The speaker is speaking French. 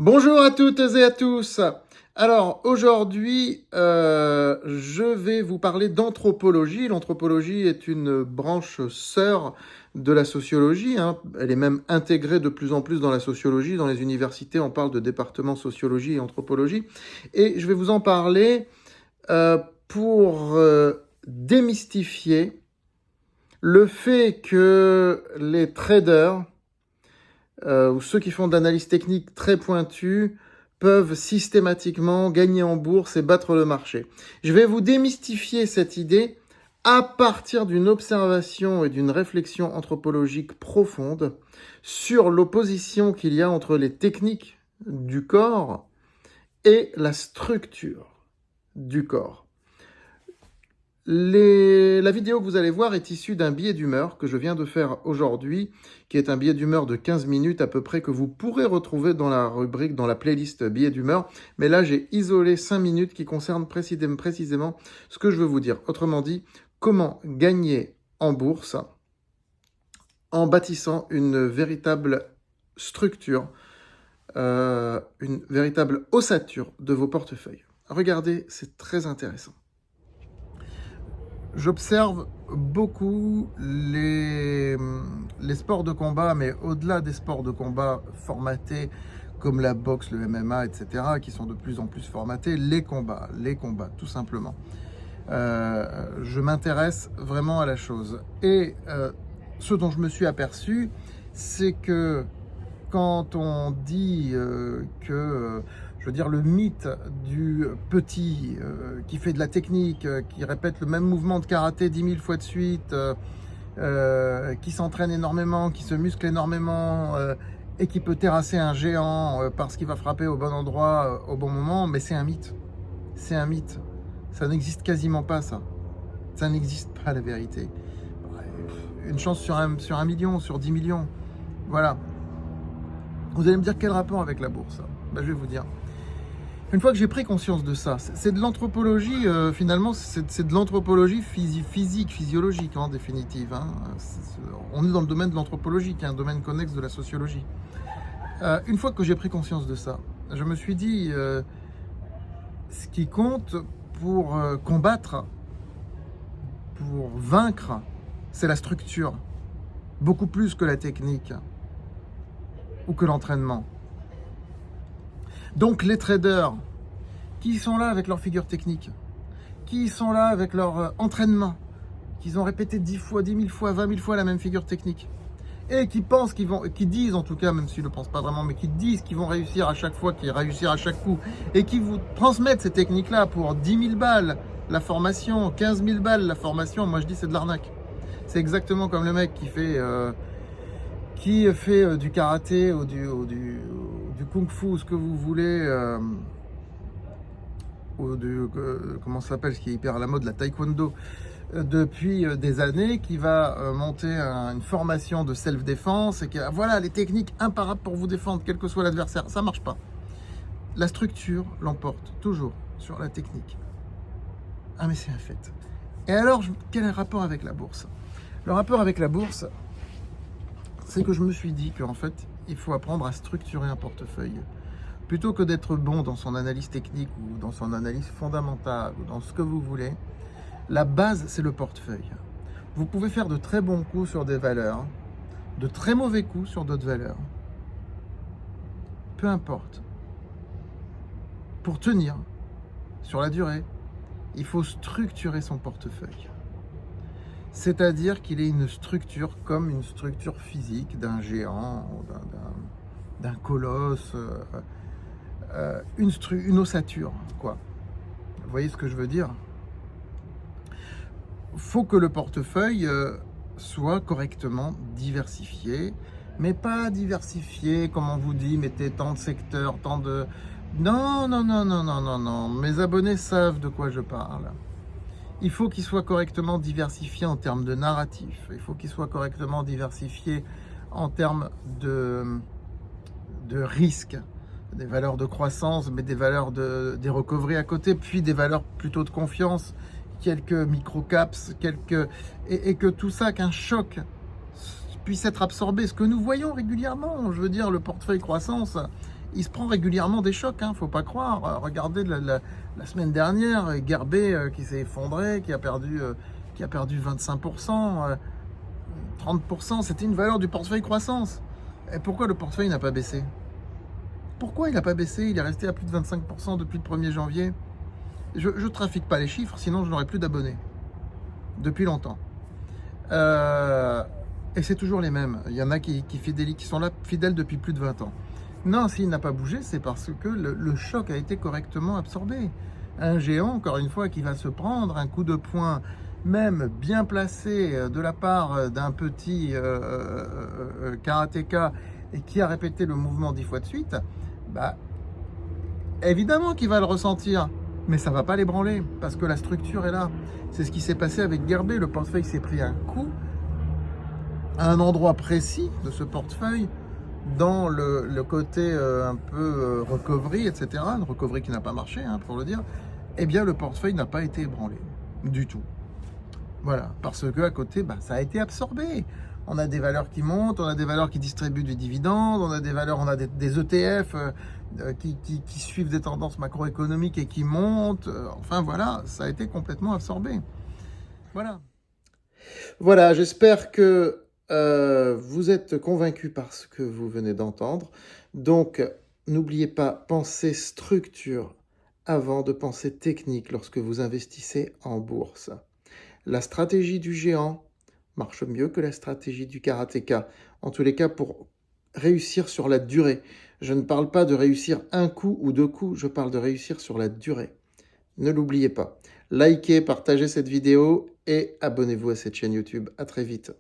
Bonjour à toutes et à tous. Alors aujourd'hui, je vais vous parler d'anthropologie. L'anthropologie est une branche sœur de la sociologie, hein. Elle est même intégrée de plus en plus dans la sociologie. Dans les universités, on parle de département sociologie et anthropologie. Et je vais vous en parler pour démystifier le fait que les traders ou ceux qui font de l'analyse technique très pointue peuvent systématiquement gagner en bourse et battre le marché. Je vais vous démystifier cette idée à partir d'une observation et d'une réflexion anthropologique profonde sur l'opposition qu'il y a entre les techniques du corps et la structure du corps. La vidéo que vous allez voir est issue d'un billet d'humeur que je viens de faire aujourd'hui, qui est un billet d'humeur de 15 minutes à peu près que vous pourrez retrouver dans la rubrique, dans la playlist billet d'humeur. Mais là, j'ai isolé 5 minutes qui concernent précisément ce que je veux vous dire. Autrement dit, comment gagner en bourse en bâtissant une véritable structure, une véritable ossature de vos portefeuilles. Regardez, c'est très intéressant. J'observe beaucoup les sports de combat, mais au-delà des sports de combat formatés comme la boxe, le MMA, etc., qui sont de plus en plus formatés, les combats, tout simplement. Je m'intéresse vraiment à la chose. Et ce dont je me suis aperçu, c'est que quand on dit je veux dire, le mythe du petit qui fait de la technique, qui répète le même mouvement de karaté 10 000 fois de suite, qui s'entraîne énormément, qui se muscle énormément, et qui peut terrasser un géant parce qu'il va frapper au bon endroit, au bon moment, mais c'est un mythe. C'est un mythe. Ça n'existe quasiment pas, ça. Ça n'existe pas, la vérité. Une chance sur un million, sur 10 millions. Voilà. Vous allez me dire quel rapport avec la bourse? Ben, je vais vous dire. Une fois que j'ai pris conscience de ça, c'est de l'anthropologie, finalement, c'est de l'anthropologie physique, physiologique, en définitive. Hein. On est dans le domaine de l'anthropologie, qui est un domaine connexe de la sociologie. Une fois que j'ai pris conscience de ça, je me suis dit, ce qui compte pour combattre, pour vaincre, c'est la structure, beaucoup plus que la technique ou que l'entraînement. Donc les traders, qui sont là avec leur figure technique, qui sont là avec leur entraînement, qu'ils ont répété 10 fois, 10 000 fois, 20 000 fois la même figure technique, et qui pensent qu'ils vont, qui disent en tout cas, même s'ils ne le pensent pas vraiment, mais qui disent qu'ils vont réussir à chaque fois, qu'ils réussir à chaque coup, et qui vous transmettent ces techniques-là pour 10 000 balles la formation, 15 000 balles la formation, moi je dis c'est de l'arnaque. C'est exactement comme le mec qui fait du karaté ou du kung-fu, ce que vous voulez, ou comment ça s'appelle, ce qui est hyper à la mode, la taekwondo, depuis des années, qui va monter une formation de self-défense, et qui a, voilà, les techniques imparables pour vous défendre, quel que soit l'adversaire. Ça marche pas. La structure l'emporte toujours sur la technique. Ah, mais c'est un fait. Et alors, quel est le rapport avec la bourse? Le rapport avec la bourse, c'est que je me suis dit qu'en fait, il faut apprendre à structurer un portefeuille. Plutôt que d'être bon dans son analyse technique ou dans son analyse fondamentale ou dans ce que vous voulez, la base, c'est le portefeuille. Vous pouvez faire de très bons coups sur des valeurs, de très mauvais coups sur d'autres valeurs. Peu importe. Pour tenir sur la durée, il faut structurer son portefeuille. C'est-à-dire qu'il ait une structure comme une structure physique d'un géant, d'un colosse, une ossature, quoi. Vous voyez ce que je veux dire? Il faut que le portefeuille soit correctement diversifié, mais pas diversifié, comme on vous dit, mettez tant de secteurs, tant de... Non, non, non, non, non, non, non. Mes abonnés savent de quoi je parle. Il faut qu'il soit correctement diversifié en termes de narratif. Il faut qu'il soit correctement diversifié en termes de risque. Des valeurs de croissance, mais des valeurs des recoveries à côté, puis des valeurs plutôt de confiance, quelques micro-caps, et que tout ça, qu'un choc puisse être absorbé. Ce que nous voyons régulièrement, je veux dire, le portefeuille croissance il se prend régulièrement des chocs, hein, faut pas croire. Regardez la semaine dernière, Gerbet qui s'est effondré, qui a perdu 25%, 30%. C'était une valeur du portefeuille croissance. Et pourquoi le portefeuille n'a pas baissé? Pourquoi il n'a pas baissé? Il est resté à plus de 25% depuis le 1er janvier. Je ne trafique pas les chiffres, sinon je n'aurais plus d'abonnés. Depuis longtemps. Et c'est toujours les mêmes. Il y en a qui sont là fidèles depuis plus de 20 ans. Non, s'il n'a pas bougé, c'est parce que le choc a été correctement absorbé. Un géant, encore une fois, qui va se prendre un coup de poing, même bien placé de la part d'un petit karatéka et qui a répété le mouvement 10 fois de suite, bah, évidemment qu'il va le ressentir. Mais ça ne va pas l'ébranler, parce que la structure est là. C'est ce qui s'est passé avec Gerbet. Le portefeuille s'est pris un coup à un endroit précis de ce portefeuille, dans le côté un peu recovery, etc. Une recovery qui n'a pas marché, hein, pour le dire. Eh bien, le portefeuille n'a pas été ébranlé du tout. Voilà, parce que à côté, bah, ça a été absorbé. On a des valeurs qui montent, on a des valeurs qui distribuent du dividende, on a des valeurs, on a des ETF qui suivent des tendances macroéconomiques et qui montent. Enfin voilà, ça a été complètement absorbé. Voilà. Voilà, j'espère que vous êtes convaincus par ce que vous venez d'entendre. Donc, n'oubliez pas, pensez structure avant de penser technique lorsque vous investissez en bourse. La stratégie du géant marche mieux que la stratégie du karatéka. En tous les cas, pour réussir sur la durée. Je ne parle pas de réussir un coup ou 2 coups, je parle de réussir sur la durée. Ne l'oubliez pas. Likez, partagez cette vidéo et abonnez-vous à cette chaîne YouTube. À très vite.